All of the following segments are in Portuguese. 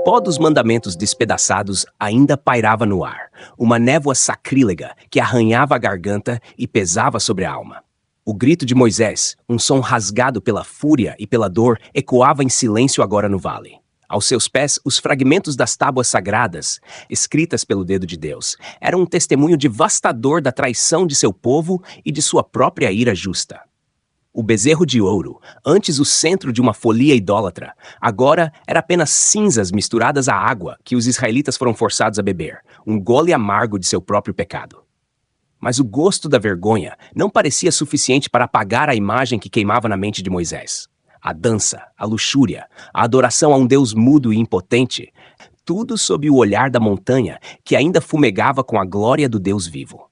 Pó dos mandamentos despedaçados ainda pairava no ar, uma névoa sacrílega que arranhava a garganta e pesava sobre a alma. O grito de Moisés, um som rasgado pela fúria e pela dor, ecoava em silêncio agora no vale. Aos seus pés, os fragmentos das tábuas sagradas, escritas pelo dedo de Deus, eram um testemunho devastador da traição de seu povo e de sua própria ira justa. O bezerro de ouro, antes o centro de uma folia idólatra, agora era apenas cinzas misturadas à água que os israelitas foram forçados a beber, um gole amargo de seu próprio pecado. Mas o gosto da vergonha não parecia suficiente para apagar a imagem que queimava na mente de Moisés. A dança, a luxúria, a adoração a um Deus mudo e impotente, tudo sob o olhar da montanha que ainda fumegava com a glória do Deus vivo.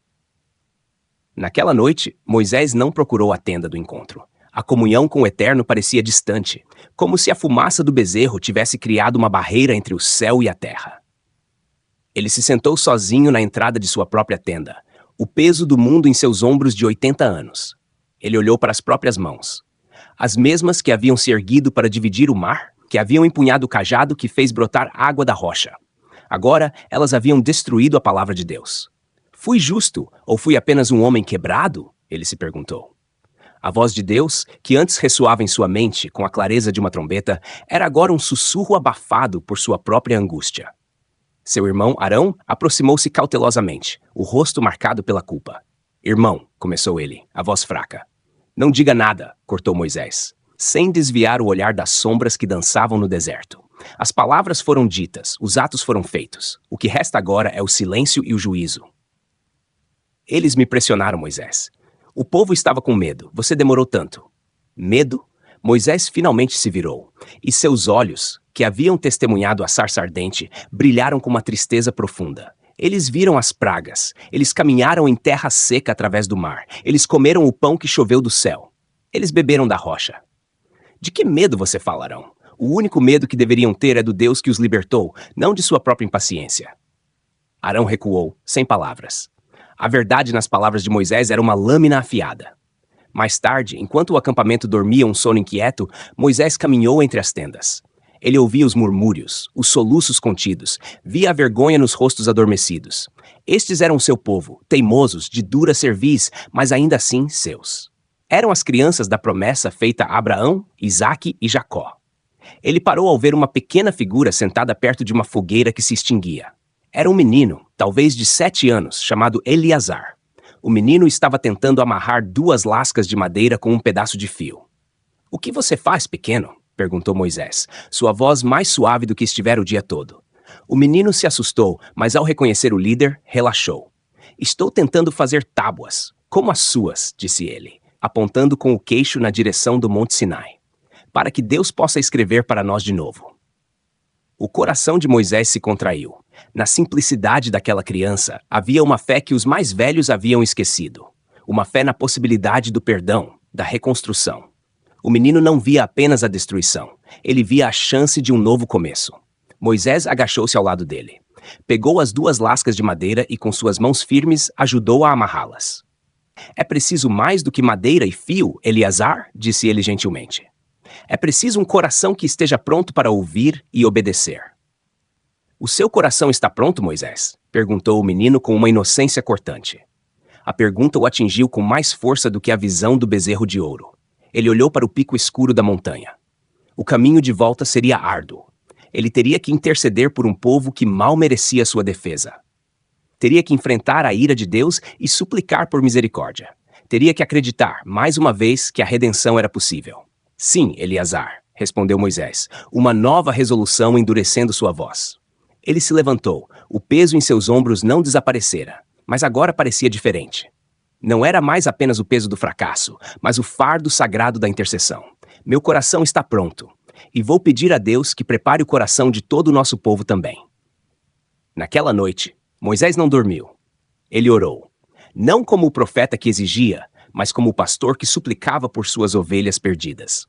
Naquela noite, Moisés não procurou a tenda do encontro. A comunhão com o Eterno parecia distante, como se a fumaça do bezerro tivesse criado uma barreira entre o céu e a terra. Ele se sentou sozinho na entrada de sua própria tenda, o peso do mundo em seus ombros de 80 anos. Ele olhou para as próprias mãos. As mesmas que haviam se erguido para dividir o mar, que haviam empunhado o cajado que fez brotar água da rocha. Agora, elas haviam destruído a palavra de Deus. Fui justo ou fui apenas um homem quebrado? Ele se perguntou. A voz de Deus, que antes ressoava em sua mente com a clareza de uma trombeta, era agora um sussurro abafado por sua própria angústia. Seu irmão Arão aproximou-se cautelosamente, o rosto marcado pela culpa. Irmão, começou ele, a voz fraca. Não diga nada, cortou Moisés, sem desviar o olhar das sombras que dançavam no deserto. As palavras foram ditas, os atos foram feitos. O que resta agora é o silêncio e o juízo. Eles me pressionaram, Moisés. O povo estava com medo. Você demorou tanto. Medo? Moisés finalmente se virou, e seus olhos, que haviam testemunhado a sarça ardente, brilharam com uma tristeza profunda. Eles viram as pragas. Eles caminharam em terra seca através do mar. Eles comeram o pão que choveu do céu. Eles beberam da rocha. De que medo você fala, Arão? O único medo que deveriam ter é do Deus que os libertou, não de sua própria impaciência. Arão recuou, sem palavras. A verdade nas palavras de Moisés era uma lâmina afiada. Mais tarde, enquanto o acampamento dormia um sono inquieto, Moisés caminhou entre as tendas. Ele ouvia os murmúrios, os soluços contidos, via a vergonha nos rostos adormecidos. Estes eram seu povo, teimosos, de dura cerviz, mas ainda assim seus. Eram as crianças da promessa feita a Abraão, Isaque e Jacó. Ele parou ao ver uma pequena figura sentada perto de uma fogueira que se extinguia. Era um menino, talvez de 7 anos, chamado Eleazar. O menino estava tentando amarrar 2 lascas de madeira com um pedaço de fio. — O que você faz, pequeno? Perguntou Moisés, sua voz mais suave do que estivera o dia todo. O menino se assustou, mas ao reconhecer o líder, relaxou. — Estou tentando fazer tábuas, como as suas, disse ele, apontando com o queixo na direção do Monte Sinai, para que Deus possa escrever para nós de novo. O coração de Moisés se contraiu. Na simplicidade daquela criança, havia uma fé que os mais velhos haviam esquecido. Uma fé na possibilidade do perdão, da reconstrução. O menino não via apenas a destruição. Ele via a chance de um novo começo. Moisés agachou-se ao lado dele. Pegou as 2 lascas de madeira e com suas mãos firmes ajudou a amarrá-las. — É preciso mais do que madeira e fio, Eleazar? Disse ele gentilmente. É preciso um coração que esteja pronto para ouvir e obedecer. — O seu coração está pronto, Moisés? Perguntou o menino com uma inocência cortante. A pergunta o atingiu com mais força do que a visão do bezerro de ouro. Ele olhou para o pico escuro da montanha. O caminho de volta seria árduo. Ele teria que interceder por um povo que mal merecia sua defesa. Teria que enfrentar a ira de Deus e suplicar por misericórdia. Teria que acreditar, mais uma vez, que a redenção era possível. — Sim, Eleazar, respondeu Moisés, uma nova resolução endurecendo sua voz. Ele se levantou, o peso em seus ombros não desaparecera, mas agora parecia diferente. Não era mais apenas o peso do fracasso, mas o fardo sagrado da intercessão. Meu coração está pronto, e vou pedir a Deus que prepare o coração de todo o nosso povo também. Naquela noite, Moisés não dormiu. Ele orou, não como o profeta que exigia, mas como o pastor que suplicava por suas ovelhas perdidas.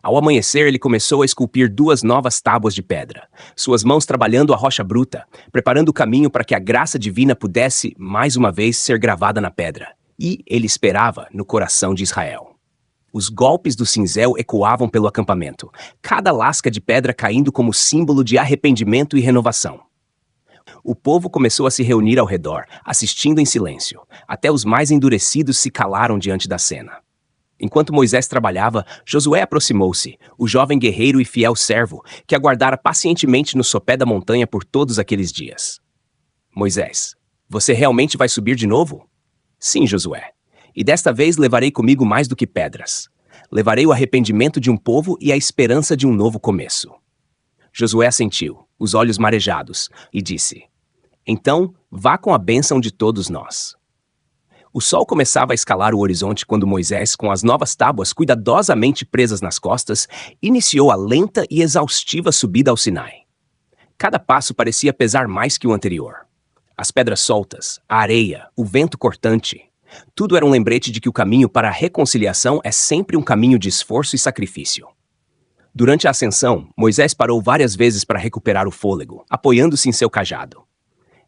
Ao amanhecer, ele começou a esculpir 2 novas tábuas de pedra, suas mãos trabalhando a rocha bruta, preparando o caminho para que a graça divina pudesse, mais uma vez, ser gravada na pedra. E ele esperava no coração de Israel. Os golpes do cinzel ecoavam pelo acampamento, cada lasca de pedra caindo como símbolo de arrependimento e renovação. O povo começou a se reunir ao redor, assistindo em silêncio. Até os mais endurecidos se calaram diante da cena. Enquanto Moisés trabalhava, Josué aproximou-se, o jovem guerreiro e fiel servo, que aguardara pacientemente no sopé da montanha por todos aqueles dias. Moisés, você realmente vai subir de novo? Sim, Josué. E desta vez levarei comigo mais do que pedras. Levarei o arrependimento de um povo e a esperança de um novo começo. Josué assentiu, os olhos marejados, e disse: Então, vá com a bênção de todos nós. O sol começava a escalar o horizonte quando Moisés, com as novas tábuas cuidadosamente presas nas costas, iniciou a lenta e exaustiva subida ao Sinai. Cada passo parecia pesar mais que o anterior. As pedras soltas, a areia, o vento cortante, tudo era um lembrete de que o caminho para a reconciliação é sempre um caminho de esforço e sacrifício. Durante a ascensão, Moisés parou várias vezes para recuperar o fôlego, apoiando-se em seu cajado.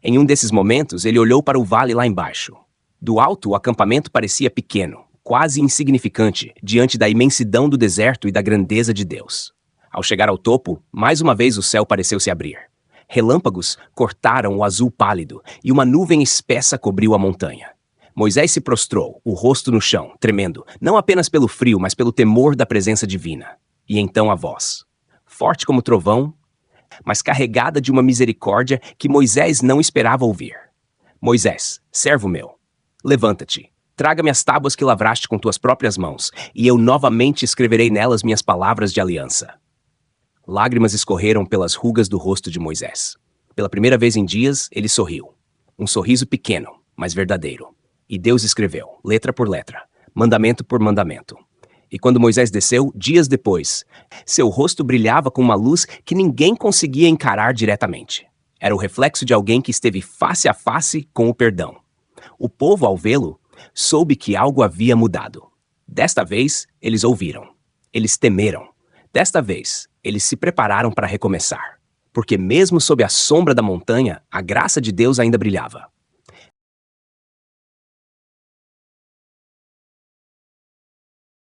Em um desses momentos, ele olhou para o vale lá embaixo. Do alto, o acampamento parecia pequeno, quase insignificante, diante da imensidão do deserto e da grandeza de Deus. Ao chegar ao topo, mais uma vez o céu pareceu se abrir. Relâmpagos cortaram o azul pálido e uma nuvem espessa cobriu a montanha. Moisés se prostrou, o rosto no chão, tremendo, não apenas pelo frio, mas pelo temor da presença divina. E então a voz, forte como trovão, mas carregada de uma misericórdia que Moisés não esperava ouvir. Moisés, servo meu, levanta-te, traga-me as tábuas que lavraste com tuas próprias mãos, e eu novamente escreverei nelas minhas palavras de aliança. Lágrimas escorreram pelas rugas do rosto de Moisés. Pela primeira vez em dias, ele sorriu. Um sorriso pequeno, mas verdadeiro. E Deus escreveu, letra por letra, mandamento por mandamento. E quando Moisés desceu, dias depois, seu rosto brilhava com uma luz que ninguém conseguia encarar diretamente. Era o reflexo de alguém que esteve face a face com o perdão. O povo, ao vê-lo, soube que algo havia mudado. Desta vez, eles ouviram. Eles temeram. Desta vez, eles se prepararam para recomeçar. Porque mesmo sob a sombra da montanha, a graça de Deus ainda brilhava.